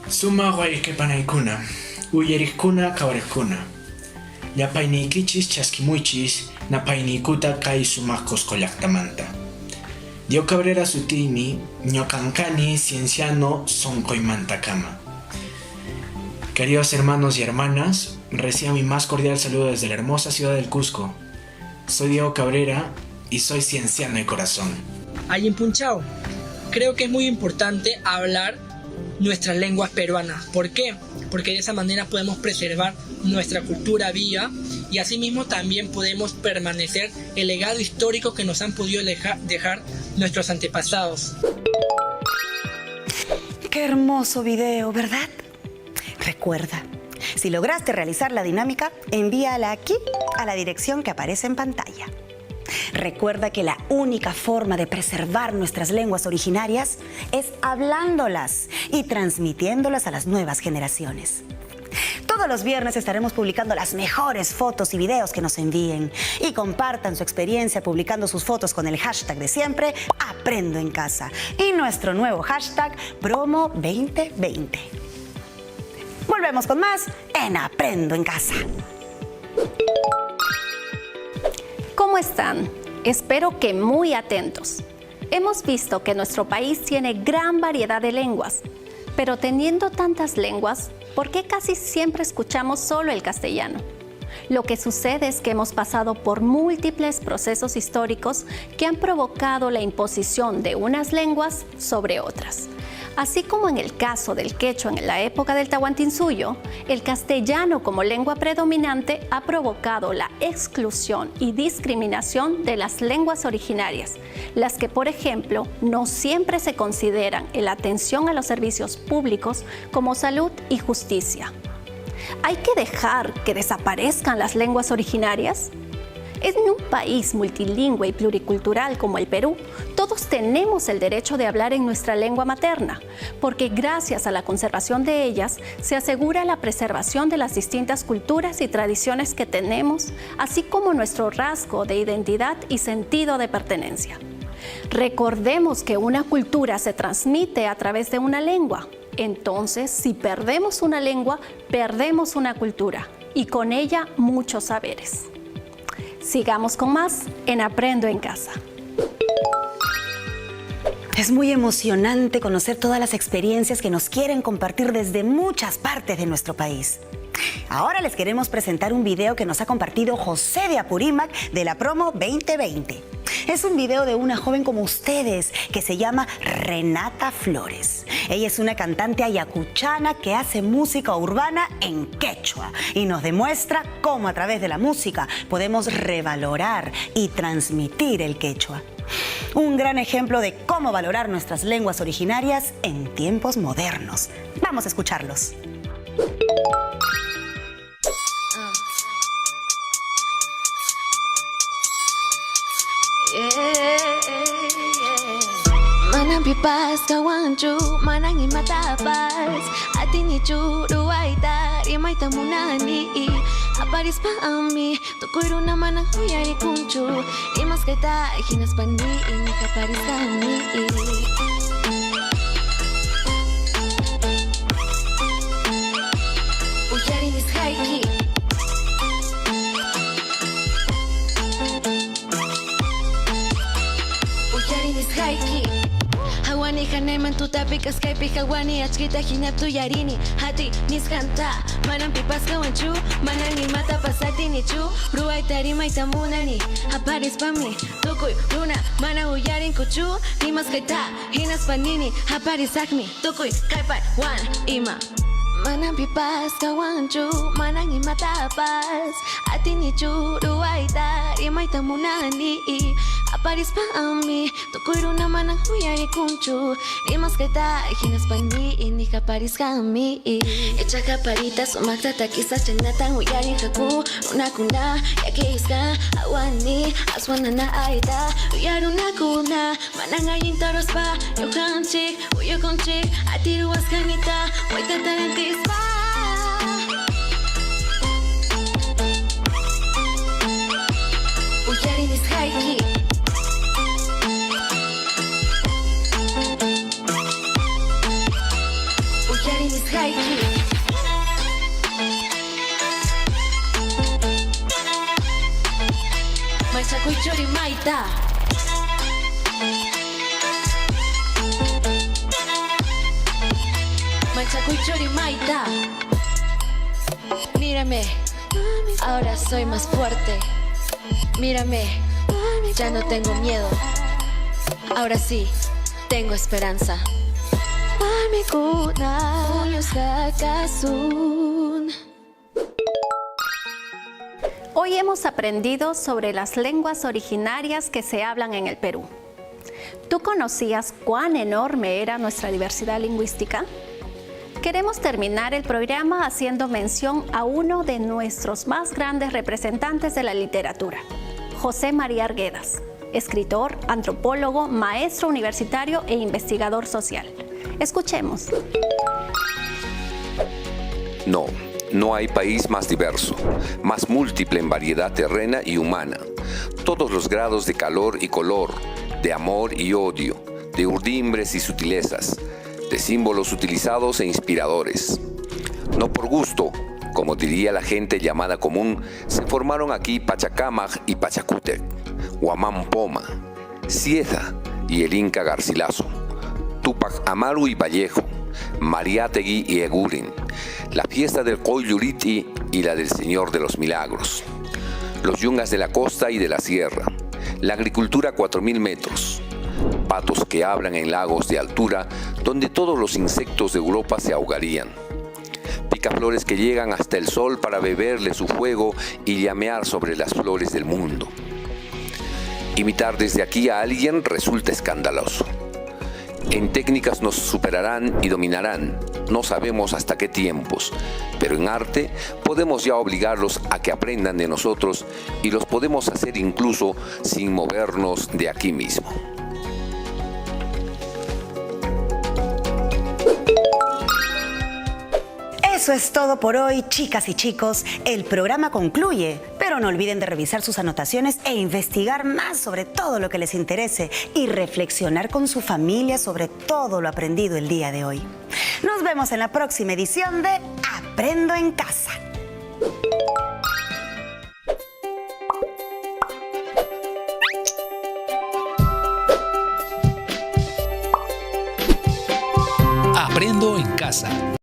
Suma guayquepanaykuna, uyarikkuna kawarikkuna. Llapaynikichis chaskimuychis, napaynikuta kay sumaq qusqullaqtamanta. Dio Cabrera sutiymi, ñoqanqani cienciano sonqoymantakama. Queridos hermanos y hermanas, reciban mi más cordial saludo desde la hermosa ciudad del Cusco. Soy Diego Cabrera y soy cienciano de corazón. Ayin Punchao, creo que es muy importante hablar nuestras lenguas peruanas. ¿Por qué? Porque de esa manera podemos preservar nuestra cultura viva y asimismo también podemos permanecer el legado histórico que nos han podido dejar nuestros antepasados. Qué hermoso video, ¿verdad? Recuerda, si lograste realizar la dinámica, envíala aquí a la dirección que aparece en pantalla. Recuerda que la única forma de preservar nuestras lenguas originarias es hablándolas y transmitiéndolas a las nuevas generaciones. Todos los viernes estaremos publicando las mejores fotos y videos que nos envíen. Y compartan su experiencia publicando sus fotos con el hashtag de siempre, Aprendo en Casa. Y nuestro nuevo hashtag, Promo2020. Volvemos con más en Aprendo en Casa. ¿Cómo están? Espero que muy atentos. Hemos visto que nuestro país tiene gran variedad de lenguas, pero teniendo tantas lenguas, ¿por qué casi siempre escuchamos solo el castellano? Lo que sucede es que hemos pasado por múltiples procesos históricos que han provocado la imposición de unas lenguas sobre otras. Así como en el caso del quechua en la época del Tahuantinsuyo, el castellano como lengua predominante ha provocado la exclusión y discriminación de las lenguas originarias, las que, por ejemplo, no siempre se consideran en la atención a los servicios públicos como salud y justicia. ¿Hay que dejar que desaparezcan las lenguas originarias? En un país multilingüe y pluricultural como el Perú, todos tenemos el derecho de hablar en nuestra lengua materna, porque gracias a la conservación de ellas se asegura la preservación de las distintas culturas y tradiciones que tenemos, así como nuestro rasgo de identidad y sentido de pertenencia. Recordemos que una cultura se transmite a través de una lengua. Entonces, si perdemos una lengua, perdemos una cultura y con ella muchos saberes. Sigamos con más en Aprendo en Casa. Es muy emocionante conocer todas las experiencias que nos quieren compartir desde muchas partes de nuestro país. Ahora les queremos presentar un video que nos ha compartido José de Apurímac de la Promo 2020. Es un video de una joven como ustedes que se llama Renata Flores. Ella es una cantante ayacuchana que hace música urbana en quechua y nos demuestra cómo a través de la música podemos revalorar y transmitir el quechua. Un gran ejemplo de cómo valorar nuestras lenguas originarias en tiempos modernos. Vamos a escucharlos. Manang pipas kawanchu, manang imatapas. Ati ni churu aita, rimay tamunani. Aparis pa ami, tukuiro na manang huyari kunchu. Imas kita, hinas pa ni ini kaparis kami. Uyari nis haiki. Uyari nis haiki. Hawani haneman tutapikas kaypi hawani achkita hinaptu yarini hati niskanta manan pipas kawanchu manan imata pasati nichu ruay tarimayta munani aparis pami tukuy runa mana uyarin kuchu nimas kayta hinas panini aparis akmi tukuy kaypay wan ima manan pipas kawanchu manan imata pas ati nichu ruay tarimayta munani aparis pa ami tukuy runa manan uyari kunchu rimas kayta hinas pani ini kaparis kami echa kaparita sumakta takisa chanatan uyari haku runa kuna yakiska awani aswana aita uyaruna kuna manan ayin taros pa yokanchik uyokonchik atiru askanita waita tarantis pa uyari nis haiki. Machakuy chori maita. Machakuy chori maita. Mírame, ahora soy más fuerte. Mírame, ya no tengo miedo. Ahora sí, tengo esperanza. Hoy hemos aprendido sobre las lenguas originarias que se hablan en el Perú. ¿Tú conocías cuán enorme era nuestra diversidad lingüística? Queremos terminar el programa haciendo mención a uno de nuestros más grandes representantes de la literatura, José María Arguedas, escritor, antropólogo, maestro universitario e investigador social. Escuchemos. No hay país más diverso, más múltiple en variedad terrena y humana. Todos los grados de calor y color, de amor y odio, de urdimbres y sutilezas, de símbolos utilizados e inspiradores. No por gusto, como diría la gente llamada común, se formaron aquí Pachacámac y Pachacútec, Huamán Poma, Cieza y el Inca Garcilaso, Túpac Amaru y Vallejo, Mariátegui y Eguren, la fiesta del Coyuriti y la del Señor de los Milagros, los yungas de la costa y de la sierra, la agricultura a 4.000 metros, patos que hablan en lagos de altura donde todos los insectos de Europa se ahogarían, picaflores que llegan hasta el sol para beberle su fuego y llamear sobre las flores del mundo. Imitar desde aquí a alguien resulta escandaloso. En técnicas nos superarán y dominarán, no sabemos hasta qué tiempos, pero en arte podemos ya obligarlos a que aprendan de nosotros y los podemos hacer incluso sin movernos de aquí mismo. Eso es todo por hoy, chicas y chicos. El programa concluye, pero no olviden de revisar sus anotaciones e investigar más sobre todo lo que les interese y reflexionar con su familia sobre todo lo aprendido el día de hoy. Nos vemos en la próxima edición de Aprendo en Casa. Aprendo en Casa.